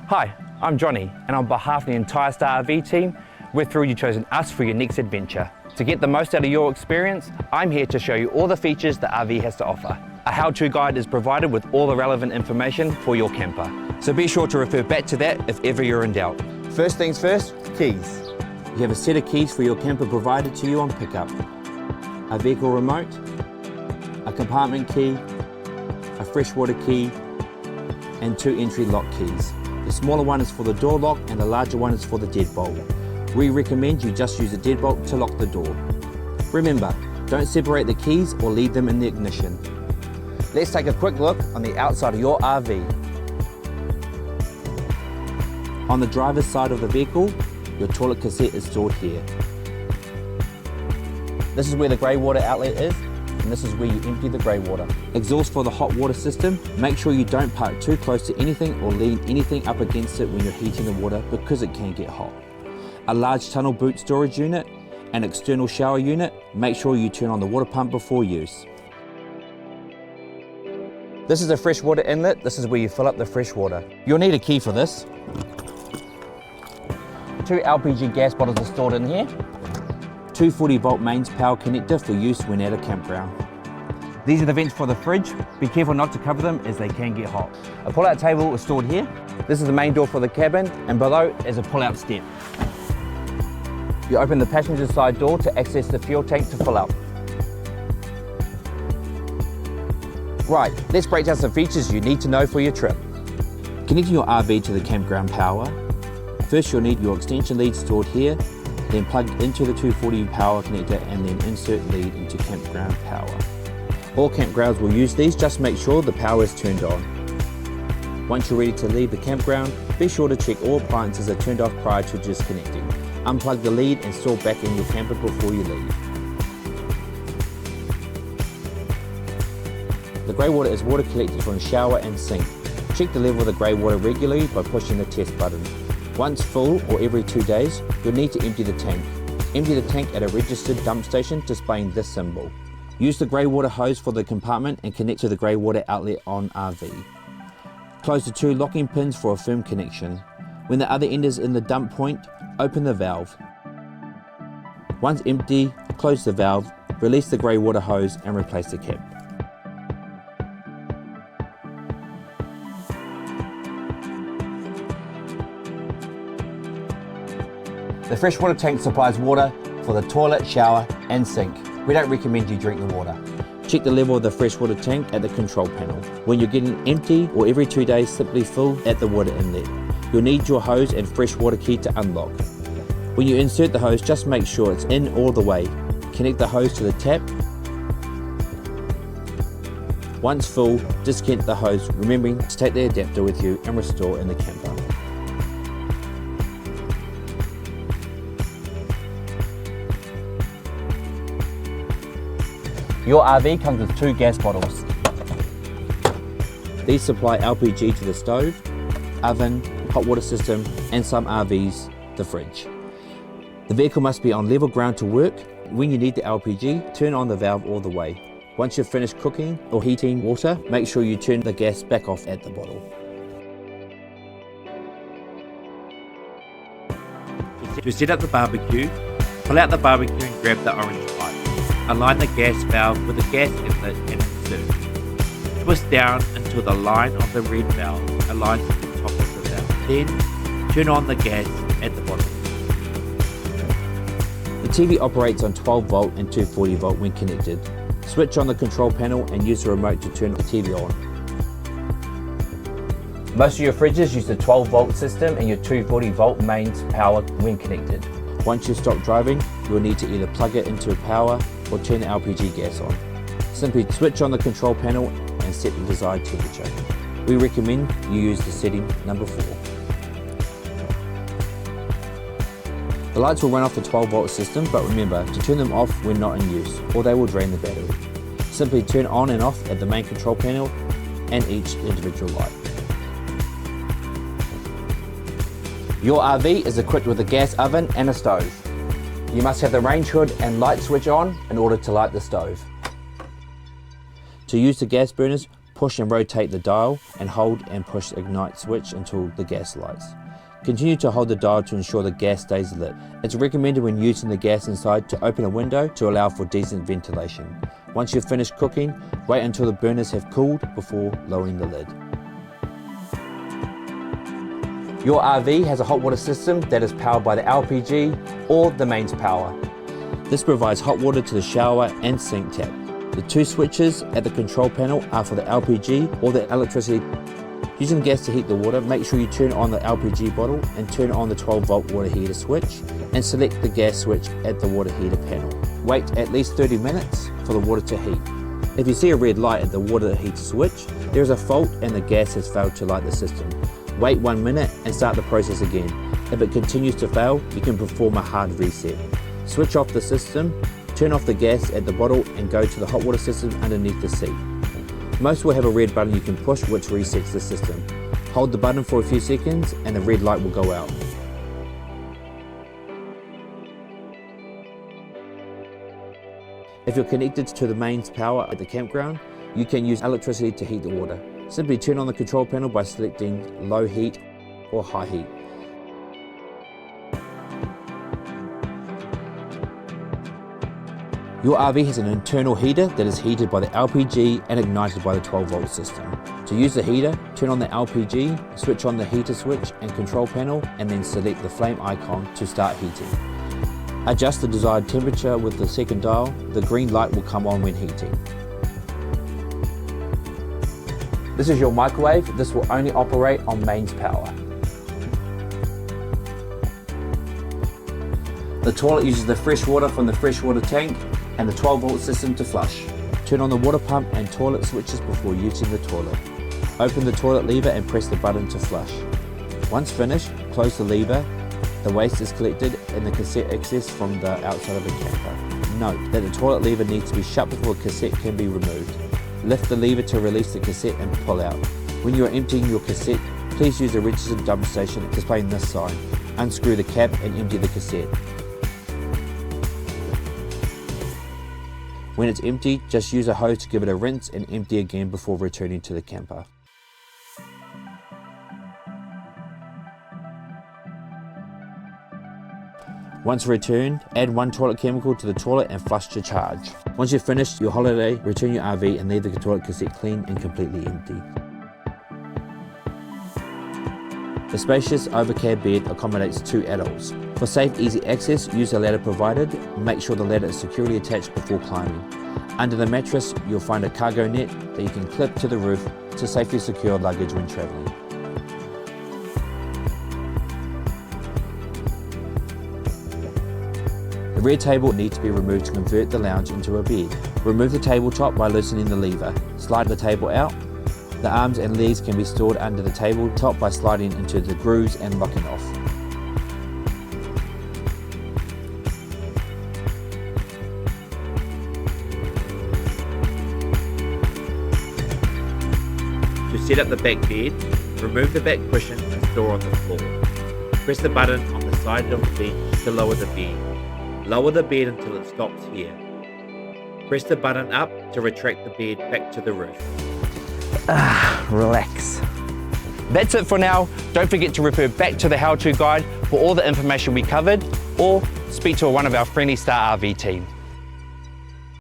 Hi, I'm Johnny, and on behalf of the entire Star RV team, we're thrilled you've chosen us for your next adventure. To get the most out of your experience, I'm here to show you all the features the RV has to offer. A how-to guide is provided with all the relevant information for your camper. So be sure to refer back to that if ever you're in doubt. First things first, keys. You have a set of keys for your camper provided to you on pickup. A vehicle remote, a compartment key, a freshwater key, and 2 entry lock keys. The smaller one is for the door lock and the larger one is for the deadbolt. We recommend you just use the deadbolt to lock the door. Remember, don't separate the keys or leave them in the ignition. Let's take a quick look on the outside of your RV. On the driver's side of the vehicle, your toilet cassette is stored here. This is where the grey water outlet is, and this is where you empty the grey water. Exhaust for the hot water system. Make sure you don't park too close to anything or lean anything up against it when you're heating the water because it can get hot. A large tunnel boot storage unit, an external shower unit. Make sure you turn on the water pump before use. This is a freshwater inlet. This is where you fill up the fresh water. You'll need a key for this. 2 LPG gas bottles are stored in here. 2 40-volt mains power connector for use when at a campground. These are the vents for the fridge. Be careful not to cover them as they can get hot. A pull-out table is stored here. This is the main door for the cabin, and below is a pull-out step. You open the passenger side door to access the fuel tank to fill up. Right, let's break down some features you need to know for your trip. Connecting your RV to the campground power. First, you'll need your extension lead stored here, then plug into the 240 power connector and then insert lead into campground power. All campgrounds will use these, just make sure the power is turned on. Once you're ready to leave the campground, be sure to check all appliances are turned off prior to disconnecting. Unplug the lead and store back in your camper before you leave. The grey water is water collected from shower and sink. Check the level of the grey water regularly by pushing the test button. Once full, or every 2 days, you'll need to empty the tank. Empty the tank at a registered dump station displaying this symbol. Use the grey water hose for the compartment and connect to the grey water outlet on RV. Close the 2 locking pins for a firm connection. When the other end is in the dump point, open the valve. Once empty, close the valve, release the grey water hose and replace the cap. The freshwater tank supplies water for the toilet, shower and sink. We don't recommend you drink the water. Check the level of the freshwater tank at the control panel. When you're getting empty or every 2 days, simply fill at the water inlet. You'll need your hose and freshwater key to unlock. When you insert the hose, just make sure it's in all the way. Connect the hose to the tap. Once full, disconnect the hose, remembering to take the adapter with you and restore in the camper. Your RV comes with 2 gas bottles. These supply LPG to the stove, oven, hot water system, and some RVs, the fridge. The vehicle must be on level ground to work. When you need the LPG, turn on the valve all the way. Once you've finished cooking or heating water, make sure you turn the gas back off at the bottle. To set up the barbecue, pull out the barbecue and grab the orange pipe. Align the gas valve with the gas inlet and insert. Twist down until the line of the red valve aligns with the top of the valve. Then, turn on the gas at the bottom. The TV operates on 12 volt and 240 volt when connected. Switch on the control panel and use the remote to turn the TV on. Most of your fridges use the 12 volt system and your 240 volt mains power when connected. Once you stop driving, you'll need to either plug it into power or turn the LPG gas on. Simply switch on the control panel and set the desired temperature. We recommend you use the setting number 4. The lights will run off the 12 volt system, but remember to turn them off when not in use, or they will drain the battery. Simply turn on and off at the main control panel and each individual light. Your RV is equipped with a gas oven and a stove. You must have the range hood and light switch on in order to light the stove. To use the gas burners, Push and rotate the dial and hold and push the ignite switch until the gas lights. Continue to hold the dial to ensure the gas stays lit. It's recommended when using the gas inside to open a window to allow for decent ventilation. Once you've finished cooking, wait until the burners have cooled before lowering the lid. Your RV has a hot water system that is powered by the LPG or the mains power. This provides hot water to the shower and sink tap. The two switches at the control panel are for the LPG or the electricity. Using gas to heat the water, make sure you turn on the LPG bottle and turn on the 12-volt water heater switch and select the gas switch at the water heater panel. Wait at least 30 minutes for the water to heat. If you see a red light at the water heater switch, there is a fault and the gas has failed to light the system. Wait 1 minute and start the process again. If it continues to fail, you can perform a hard reset. Switch off the system, turn off the gas at the bottle and go to the hot water system underneath the seat. Most will have a red button you can push which resets the system. Hold the button for a few seconds and the red light will go out. If you're connected to the mains power at the campground, you can use electricity to heat the water. Simply turn on the control panel by selecting low heat or high heat. Your RV has an internal heater that is heated by the LPG and ignited by the 12-volt system. To use the heater, turn on the LPG, switch on the heater switch and control panel, and then select the flame icon to start heating. Adjust the desired temperature with the second dial. The green light will come on when heating. This is your microwave. This will only operate on mains power. The toilet uses the fresh water from the freshwater tank and the 12-volt system to flush. Turn on the water pump and toilet switches before using the toilet. Open the toilet lever and press the button to flush. Once finished, close the lever. The waste is collected and the cassette accessed from the outside of the camper. Note that the toilet lever needs to be shut before the cassette can be removed. Lift the lever to release the cassette and pull out. When you are emptying your cassette, please use a registered dump station displaying this sign. Unscrew the cap and empty the cassette. When it's empty, just use a hose to give it a rinse and empty again before returning to the camper. Once returned, add 1 toilet chemical to the toilet and flush to charge. Once you've finished your holiday, return your RV and leave the toilet cassette clean and completely empty. The spacious overcab bed accommodates 2 adults. For safe, easy access, use the ladder provided. Make sure the ladder is securely attached before climbing. Under the mattress, you'll find a cargo net that you can clip to the roof to safely secure luggage when traveling. The rear table needs to be removed to convert the lounge into a bed. Remove the tabletop by loosening the lever. Slide the table out. The arms and legs can be stored under the tabletop by sliding into the grooves and locking off. To set up the back bed, remove the back cushion and store on the floor. Press the button on the side of the bench to lower the bed. Lower the bed until it stops here. Press the button up to retract the bed back to the roof. Relax. That's it for now. Don't forget to refer back to the how-to guide for all the information we covered, or speak to one of our friendly Star RV team.